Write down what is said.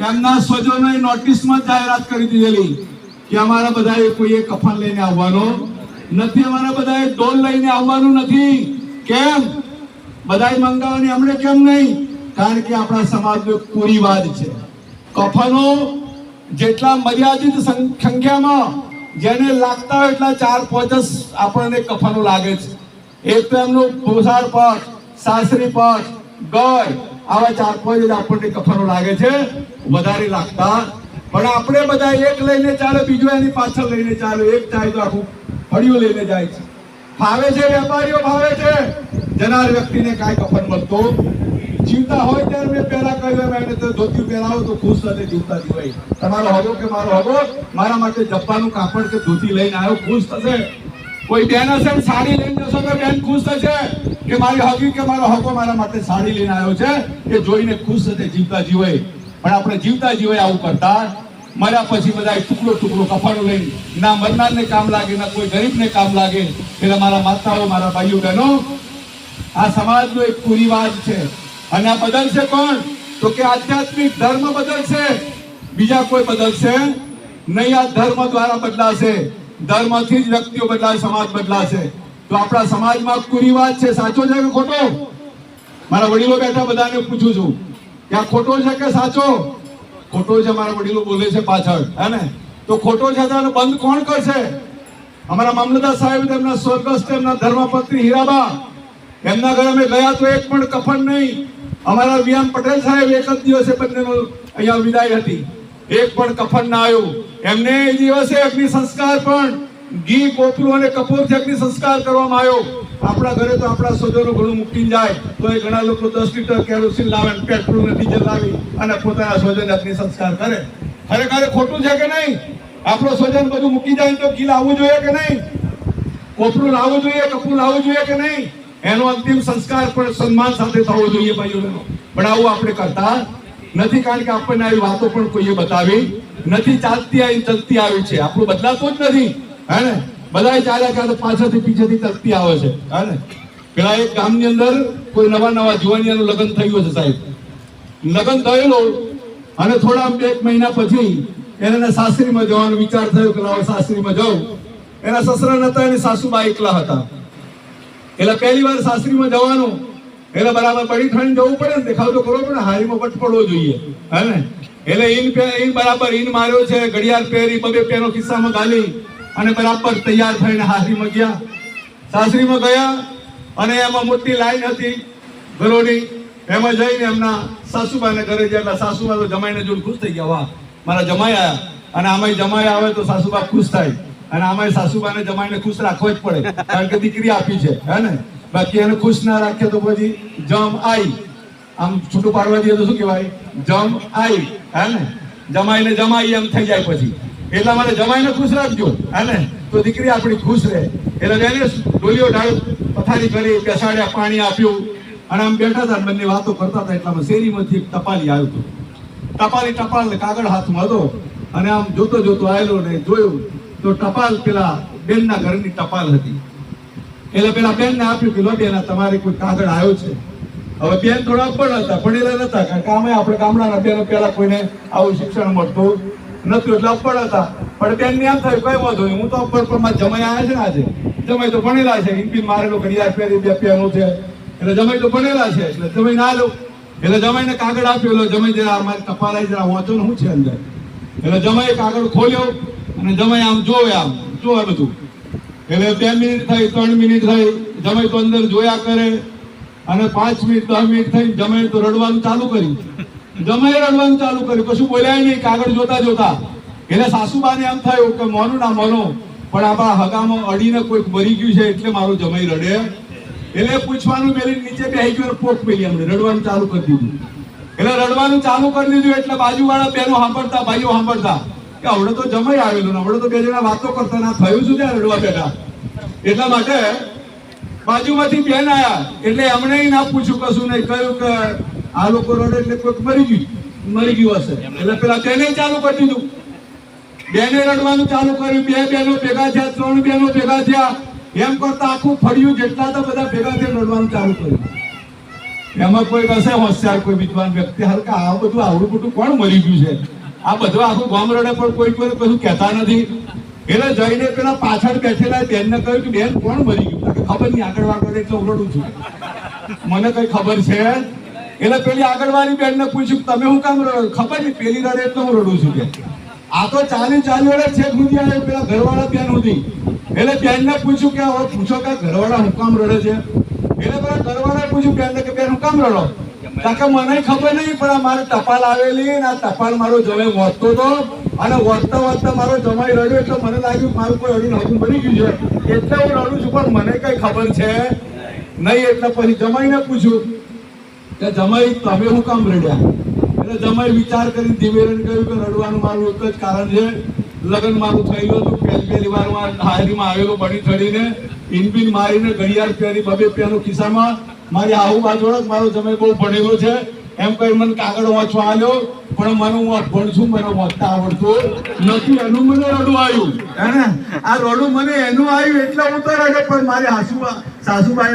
એમના સ્વજનોએ નોટિસમાં જાહેરાત કરી દીધેલી કે અમારા બધાએ કોઈએ કફન લઈને આવવાનો નથી, અમારા બધાએ ઢોલ લઈને આવવાનું નથી. કેમ બધાએ મંગાવવાની, અમને કેમ નહીં? કારણ કે આપણા સમાજનો કુરિવાજ છે. કફનો જેટલા મર્યાદિત સંખ્યામાં જેને લાગતા હોય એટલા 4-5 આપણને કફનો લાગે છે. એક તો એમનું ભૂસાર પટ, સાસરી પટ, ગય, આવા 4-5 જ આપણને કફનો લાગે છે, વધારે લાગતા. પણ આપણે બધા એક લઈને ચાલે, બીજો એની પાછળ લઈને ચાલે. એક ચાય તો આખું ફળિયું લઈને જાય છે. ફાવે છે, વેપારીઓ ભાવે છે. જનાર વ્યક્તિને કાંઈ કફન મળતો જીવતા હોય ત્યારે મેં પહેલા કહ્યું એને તો ધોતી પહેરાવો તો ખુશ થશે જીવતા જીવાય. તમારો હગો કે મારો હગો મારા માટે જબ્બાનું કાપડ કે ધોતી લઈને આવ્યો, ખુશ થશે. કોઈ બેન હશે સાડી લઈને જશો તો બેન ખુશ થશે કે મારી હગી કે મારો હગો મારા માટે સાડી લઈને આવ્યો છે, એ જોઈને ખુશ થશે જીવતા જીવાય. પણ આપણે જીવતા જીવાય આવું કરતા, મર્યા પછી બધા ટુકડો ટુકડો કફન લઈને ના મરનારને કામ લાગે ના કોઈ ગરીબને કામ લાગે. એટલે મારા માતાઓ, મારા ભાઈઓ બહેનો, આ સમાજનો એક કુરિવાજ છે. અને આ બદલશે કોણ? તો કે આધ્યાત્મિક ધર્મ બદલશે, બીજા કોઈ બદલશે નહીં. આ ધર્મ દ્વારા બદલાશે, ધર્મથી જ વ્યક્તિઓ બદલાશે, સમાજ બદલાશે. તો આપણા સમાજમાં કુરિવાજ છે, સાચો છે કે ખોટો? મારા વડીલો બેઠા બધાને પૂછું છું કે આ ખોટો છે કે સાચો? ખોટો છે, મારા વડીલો બોલે છે પાછળ, હે ને? તો ખોટો છે તો બંધ કોણ કરશે? અમારા મામલતદાર સાહેબ, તેમના સ્વર્ગસ્થ, તેમના ધર્મપત્ની હીરાબા, એમના ઘરે અમે ગયા તો એક પણ કફન નહીં. અમારા વીએમ પટેલ સાહેબ એક જ દિવસે બંનેનો અહીંયા વિદાય હતી, એક પણ કફન ના આવ્યું. એમને એ દિવસે અગ્નિ સંસ્કાર પણ ઘી, કોપરું અને કપૂરથી અગ્નિ સંસ્કાર કરવામાં આવ્યો. આપણા ઘરે તો આપણા સ્વજનો ઘણું મૂકીને જાય તો એ ઘણા લોકો 10 લીટર કેરોસીન લાવે, પેટ્રોલ ને ડીઝલ લાવી અને પોતાના સ્વજન અગ્નિ સંસ્કાર કરે. ખરેખર ખોટું છે કે નહીં? આપણો સ્વજન બધું મૂકી જાય તો ઘી લાવવું જોઈએ કે નહીં? કોપરું લાવવું જોઈએ, કપૂર લાવવું જોઈએ કે નહીં? એનો અંતિમ સંસ્કાર પણ સન્માન સાથે થવો જોઈએ ભાઈઓ બહેનો. પણ આવું આપણે કરતા નથી, કારણ કે આપણને આવી વાતો પણ કોઈએ બતાવી નથી. ચાલતી આવી ચલતી આવી છે, આપણું બદલાતું જ નથી, હે ને? બધા ચાલ્યા ચાલે પાછળથી પીછેથી ચલતી આવે છે, હે ને? પેલા એક ગામની અંદર કોઈ નવા જુવાનિયાનું લગ્ન થયું છે સાહેબ. લગ્ન થયેલું અને થોડા 1 મહિના પછી એને સાસરીમાં જવાનો વિચાર થયો કે લાવો સાસરીમાં જાઉં. એના સસરા નતા, એની સાસુબા એકલા હતા. એટલે પહેલી વાર સાસરીમાં જવાનું એટલે બરાબર બળી ઠણી જવું પડે ને, દેખાવ તો કરવો પડે, હારીમાં વટ પડવો જોઈએ, હે ને? એટલે ઈન બરાબર ઈન માર્યો છે, ઘડિયાળ પહેરી, 2 પેનો ખિસ્સામાં ગાલી અને બરાબર તૈયાર થઈને હારીમાં ગયા. સાસરીમાં ગયા અને એમાં મોટી લાઈન હતી ઘરોની. એમાં જઈને એમના સાસુબાને ઘરે ગયા. સાસુબા તો જમાઈને જોઈને ખુશ થઈ ગયા, વાહ મારા જમાઈ આવ્યા. અને આમાંય જમાઈ આવે તો સાસુબા ખુશ થાય, અને આમાંય સાસુબાને જમાઈને ખુશ રાખવો જ પડે, કારણ કે દીકરી આપી છે, હે ને? બાકી એને ખુશ ના રાખીએ તો પછી જમ આઈ, આમ છૂટું પાડવા દઈએ તો શું કહેવાય? જમ આઈ, હે ને? જમાઈને જમાઈ એમ થઈ જાય પછી. એટલા માટે જમાઈને ખુશ રાખજો, હે ને? તો દીકરી આપણી ખુશ રહે. એટલે એને ડોલીઓ ઢાળ પથારી કરી, બેસાડ્યા, પાણી આપ્યું અને આમ બેઠા હતા, બંને વાતો કરતા હતા. એટલામાં શેરીમાંથી એક ટપાલી આવ્યું હતું. ટપાલ કાગળ હાથમાં હતો અને આમ જોતો જોતો આવેલો ને જોયું તો ટપાલ પેલા બેનના ઘરની ટપાલ હતી. એટલે પેલા બેનને આપ્યું કે લો બેન, તમારે કોઈ કાગળ આવ્યો છે. હવે બેન થોડા અપણ હતા, ભણેલા નતા, કારણ કે આમે આપણે ગામડાના બેનો પેલા કોઈને આવું શિક્ષણ મળતું નતું, એટલે અપણ હતા. પણ બેનને એમ થયું કઈ વાંધો નહીં, હું તો અપણ પણ મારા જમાઈ આવ્યા છે ને, આજે જમાઈ તો ભણેલા છે, ઇન્પીન મારેલો, ઘડિયાળ પહેરી, 2 પેનો છે, એટલે જમાઈ તો ભણેલા છે, એટલે જમાઈ ના લો. એટલે જમાઈને કાગળ આપ્યો. એટલે જમાઈ જરા અમારી ટપાલ આવી જરા વાંચો ને શું છે અંદર. એટલે જમાઈ કાગળ ખોલ્યો અને જમાઈ આમ જોવે બધું. એટલે 2 મિનિટ થઈ, 3 મિનિટ થઈ, જમાઈ તો અંદર જોયા કરે અને 5 મિનિટ 10 મિનિટ થઈ, જમાઈ તો રડવાનું ચાલુ કર્યું. જમાઈ રડવાનું ચાલુ કર્યું, કશું બોલ્યા નહીં, કાગળ જોતા જોતા. એટલે સાસુબાને એમ થયું કે મોનું ના મોનો, પણ આપણા હગામાં અડીને કોઈક મરી ગયું છે એટલે મારું જમાઈ રડે. એટલે પૂછવાનું મેલી નીચે બેસી ગયો, પોક મેલી એમને રડવાનું ચાલુ કરી દીધું. એટલે રડવાનું ચાલુ કરી દીધું એટલે બાજુવાળા બહેનો સાંભળતા, ભાઈઓ સાંભળતા કે હમણાં તો જમાઈ આવેલું, હમણાં તો 2 જણા વાતો કરતા, ના થયું શું ત્યાં રડવા બેઠા. એટલા માટે બાજુમાંથી બેન આયા એટલે એમણે ના પૂછ્યું, કશું નહીં, કહ્યું કે આ લોકો રડે એટલે કોઈક મરી ગયું હશે. એટલે પેલા બેને ચાલુ કરી દીધું. બેને રડવાનું ચાલુ કર્યું. 2 બહેનો ભેગા થયા, 3 બહેનો ભેગા થયા, એમ કરતા આખું ફળિયું જેટલા હતા બધા ભેગા થઈને રડવાનું ચાલુ કર્યું. એમાં કોઈ હશે હોશિયાર કોઈ વિદ્વાન વ્યક્તિ હાલ કે આ બધું આવડું બધું કોણ મરી ગયું છે, આ બધું આખું ગામ રડે પણ કોઈ કોઈ કશું કહેતા નથી. એટલે જઈને પેલા પાછળ બેઠેલા બેનને કહ્યું કે બેન કોણ મરી ગયું? કે ખબર નહીં, આગળ વાળો એટલે હું રડું છું, મને કઈ ખબર છે? એટલે પેલી આગળવાળી બેનને પૂછ્યું તમે હું કામ રડો? ખબર નહીં, પેલી રડે એટલે હું રડું છું. કે આ તો ચાલી વર્ષ છેક સુધી આવે પેલા ઘરવાળા બેન સુધી. એટલે બેનને પૂછ્યું કે હવે પૂછો કે ઘરવાળા હું કામ રડે છે? એટલે પેલા ઘરવાળાએ પૂછ્યું બેનને કે બેન હું કામ રડો? કે મને ખબર નહીં પણ આ મારે ટપાલ આવેલી ને આ ટપાલ મારો જમાઈ વાંચતો હતો અને વાંચતા વાંચતા મારો જમાઈ રડ્યો એટલે મને લાગ્યું મારું કોઈ અડીને હતું બની ગયું છે એટલે હું રડું છું, પણ મને કઈ ખબર છે નહીં. એટલે પછી જમાઈને પૂછ્યું કે જમાઈ તમે હું કામ રડ્યા? એટલે જમાઈ વિચાર કરીને ધીમેરને કહ્યું કે રડવાનું મારું એક જ કારણ છે, લગ્ન મારું થયેલું હતું, પહેલી વાર હાજરીમાં આવેલો બની ચડીને ઇનબિન મારીને ઘડિયાળ પહેરી બબે પેનો ખિસ્સામાં મારી આહુ બાજુ મારો જમાઈ બહુ ભણેલો છે એમ કહી મને કાગળ વાંચવા આવ્યો, પણ મને હું અભણ છું, મને વાંચતા આવડતું નથી, એનું મને રડું આવ્યું. હે ને આ રડું મને એનું આવ્યું એટલે હું તો રડે, પણ મારી સાસુબાઈ